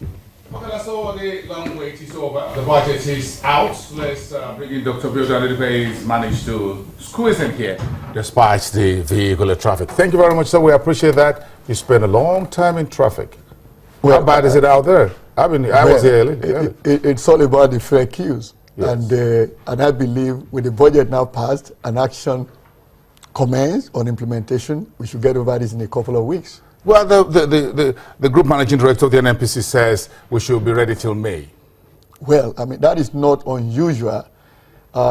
Okay, that's all. The long wait is over. The budget is out. Let's bring in Dr. Bill He's managed to squeeze in here despite the vehicular traffic. Thank you very much, sir. We appreciate that. You spent a long time in traffic. Well, how bad is it out there? I was here early. It's all about the fair queues. Yes. And I believe with the budget now passed, an action commenced on implementation. We should get over this in a couple of weeks. Well, the group managing director of the NNPC says we should be ready till May. Well, I mean, that is not unusual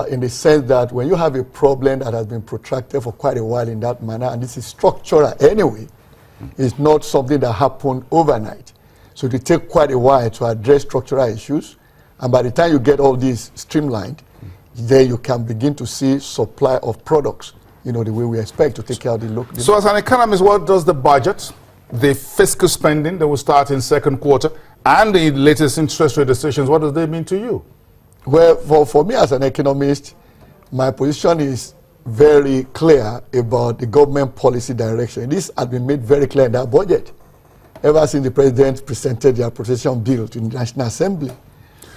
in the sense that when you have a problem that has been protracted for quite a while in that manner, and this is structural anyway, it's not something that happened overnight. So it will take quite a while to address structural issues. And by the time you get all these streamlined, then you can begin to see supply of products, the way we expect to take care of the local. So as an economist, what does the budget, the fiscal spending that will start in second quarter, and the latest interest rate decisions, what does they mean to you? Well, for me as an economist, my position is very clear about the government policy direction. This has been made very clear in that budget, ever since the president presented the appropriation bill to the National Assembly.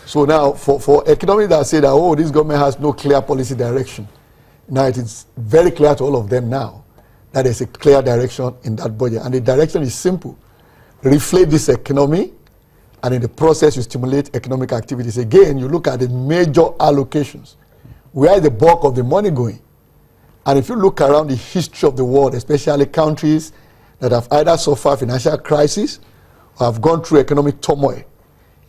So now, for economists that say that, this government has no clear policy direction, now it is very clear to all of them now that there's a clear direction in that budget. And the direction is simple. Reflate this economy, and in the process, you stimulate economic activities. Again, you look at the major allocations. Where is the bulk of the money going? And if you look around the history of the world, especially countries that have either suffered financial crisis or have gone through economic turmoil,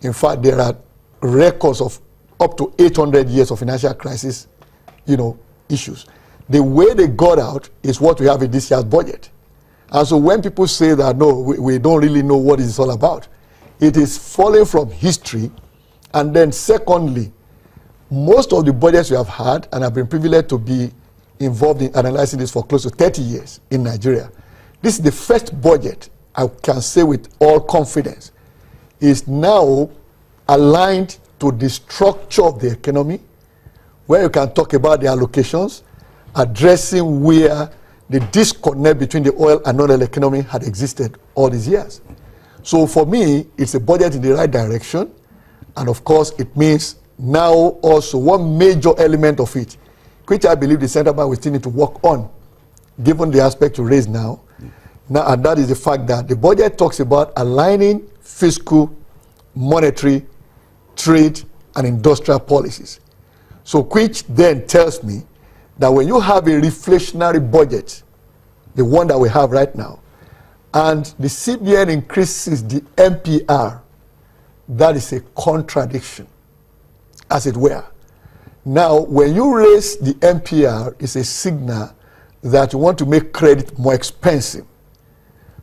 in fact, there are records of up to 800 years of financial crisis, issues. The way they got out is what we have in this year's budget. And so when people say that, no, we don't really know what it's all about, it is falling from history. And then secondly, most of the budgets we have had, and I've been privileged to be involved in analyzing this for close to 30 years in Nigeria, this is the first budget, I can say with all confidence, is now aligned to the structure of the economy, where you can talk about the allocations, addressing where the disconnect between the oil and non-oil economy had existed all these years. So for me, it's a budget in the right direction. And of course, it means now also one major element of it, which I believe the central bank will still need to work on, given the aspect you raise now. And that is the fact that the budget talks about aligning fiscal, monetary, trade, and industrial policies. So which then tells me that when you have a reflationary budget, the one that we have right now, and the CBN increases the MPR, that is a contradiction, as it were. Now, when you raise the MPR, it's a signal that you want to make credit more expensive.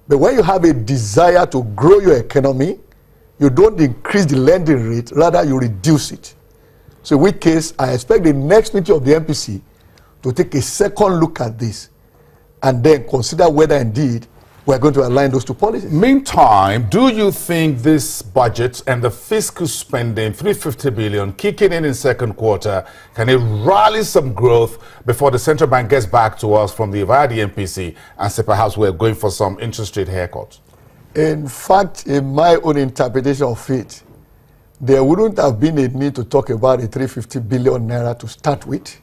But when you have a desire to grow your economy, you don't increase the lending rate, rather you reduce it. So in which case, I expect the next meeting of the MPC to take a second look at this and then consider whether indeed we're going to align those two policies. Meantime, do you think this budget and the fiscal spending, 350 billion, kicking in second quarter, can it rally some growth before the central bank gets back to us from via the MPC and say perhaps we're going for some interest rate haircuts? In fact, in my own interpretation of it, there wouldn't have been a need to talk about a 350 billion naira to start with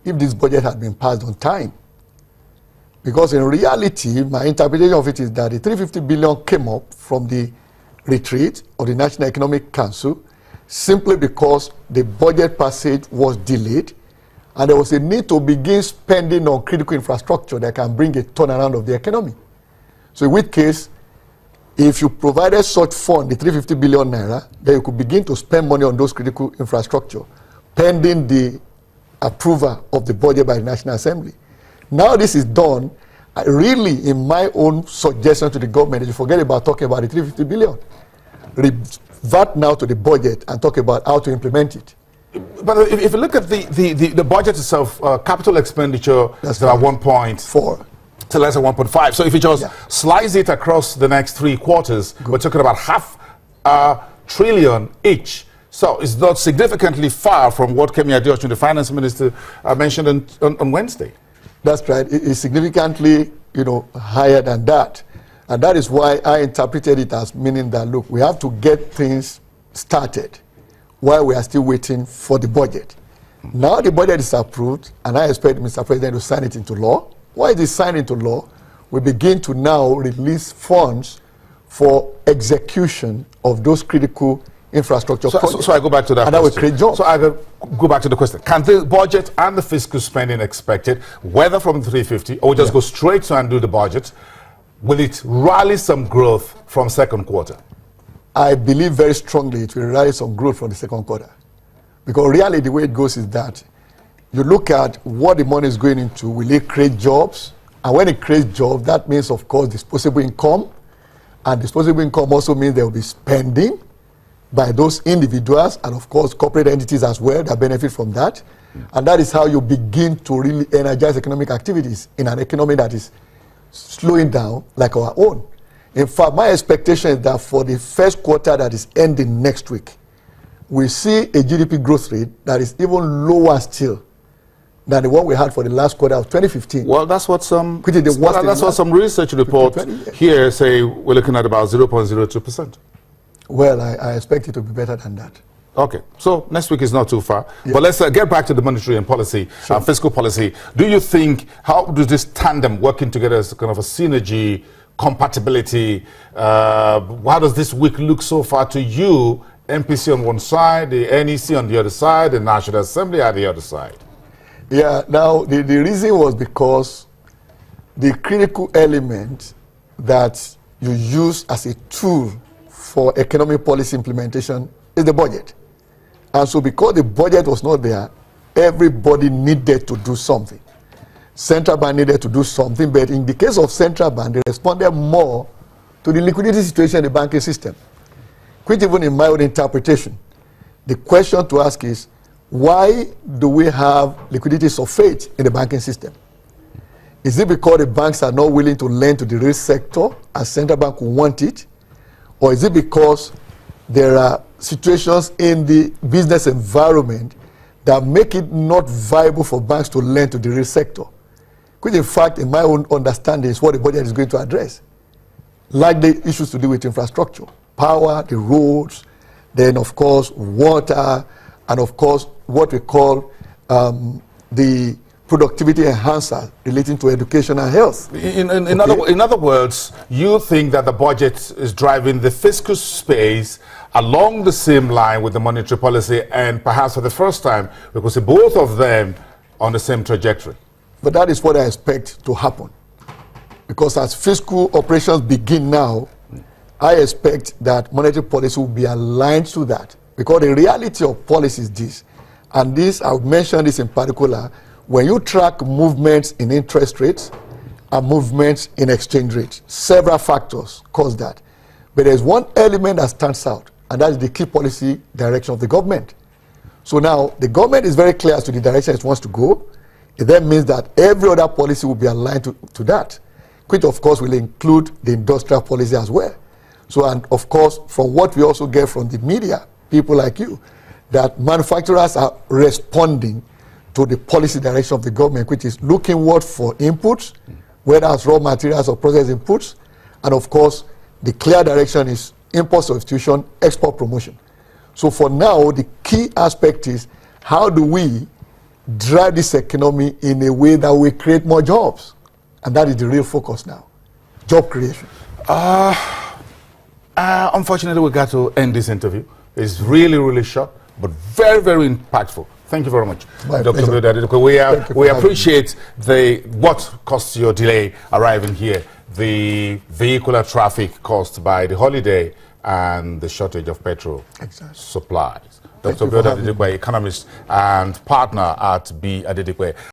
if this budget had been passed on time. Because in reality, my interpretation of it is that the 350 billion came up from the retreat of the National Economic Council simply because the budget passage was delayed and there was a need to begin spending on critical infrastructure that can bring a turnaround of the economy. So in which case, if you provided such fund, the 350 billion naira, then you could begin to spend money on those critical infrastructure, pending the approval of the budget by the National Assembly. Now this is done, really, in my own suggestion to the government, is you forget about talking about the 350 billion. Revert now to the budget and talk about how to implement it. But if you look at the budget itself, capital expenditure is at 1.4. To less than 1.5. So if you just slice it across the next 3 quarters, we're talking about $500 billion each. So it's not significantly far from what Kemi Adeosun, the finance minister, mentioned on Wednesday. That's right. It is significantly, higher than that. And that is why I interpreted it as meaning that, look, we have to get things started while we are still waiting for the budget. Now the budget is approved, and I expect Mr. President to sign it into law. While it is signed into law, we begin to now release funds for execution of those critical infrastructure projects. So I go back to that. And that will create jobs. So I go back to the question. Can the budget and the fiscal spending expected, whether from 350 or just go straight to undo the budget, will it rally some growth from second quarter? I believe very strongly it will rally some growth from the second quarter. Because really the way it goes is that you look at what the money is going into, will it create jobs? And when it creates jobs, that means, of course, disposable income. And disposable income also means there will be spending by those individuals and, of course, corporate entities as well that benefit from that. And that is how you begin to really energize economic activities in an economy that is slowing down like our own. In fact, my expectation is that for the first quarter that is ending next week, we see a GDP growth rate that is even lower still than the one we had for the last quarter of 2015. Well, that's what some research reports here say we're looking at about 0.02%. Well, I expect it to be better than that. Okay, so next week is not too far. But let's get back to the monetary and policy, fiscal policy. Do you think, how does this tandem working together as kind of a synergy, compatibility, how does this week look so far to you? MPC on one side, the NEC on the other side, the National Assembly on the other side. Yeah, now the reason was because the critical element that you use as a tool for economic policy implementation is the budget. And so because the budget was not there, everybody needed to do something. Central bank needed to do something, but in the case of central bank, they responded more to the liquidity situation in the banking system. Which even in my own interpretation, the question to ask is, why do we have liquidity surfeit in the banking system? Is it because the banks are not willing to lend to the real sector as central bank would want it? Or is it because there are situations in the business environment that make it not viable for banks to lend to the real sector? Which in fact, in my own understanding, is what the budget is going to address. Like the issues to do with infrastructure. Power, the roads, then of course water, and of course what we call the productivity enhancer relating to education and health. In other words, you think that the budget is driving the fiscal space along the same line with the monetary policy, and perhaps for the first time we could see both of them on the same trajectory. But that is what I expect to happen. Because as fiscal operations begin now, I expect that monetary policy will be aligned to that. Because the reality of policy is this, and this, I would mention this in particular, when you track movements in interest rates and movements in exchange rates, several factors cause that. But there's one element that stands out, and that is the key policy direction of the government. So now, the government is very clear as to the direction it wants to go. It then means that every other policy will be aligned to that, which of course will include the industrial policy as well. So, and of course, from what we also get from the media, people like you, that manufacturers are responding to the policy direction of the government, which is looking what for inputs, whether it's raw materials or processed inputs, and of course, the clear direction is import substitution, export promotion. So for now, the key aspect is how do we drive this economy in a way that will create more jobs? And that is the real focus now, job creation. Unfortunately, we got to end this interview. It's really, really short, but very, very impactful. Thank you very much, Dr. Buhari. We appreciate what caused your delay arriving here, the vehicular traffic caused by the holiday and the shortage of petrol supplies. Dr. Buhari, economist and partner at B. Adedekwe.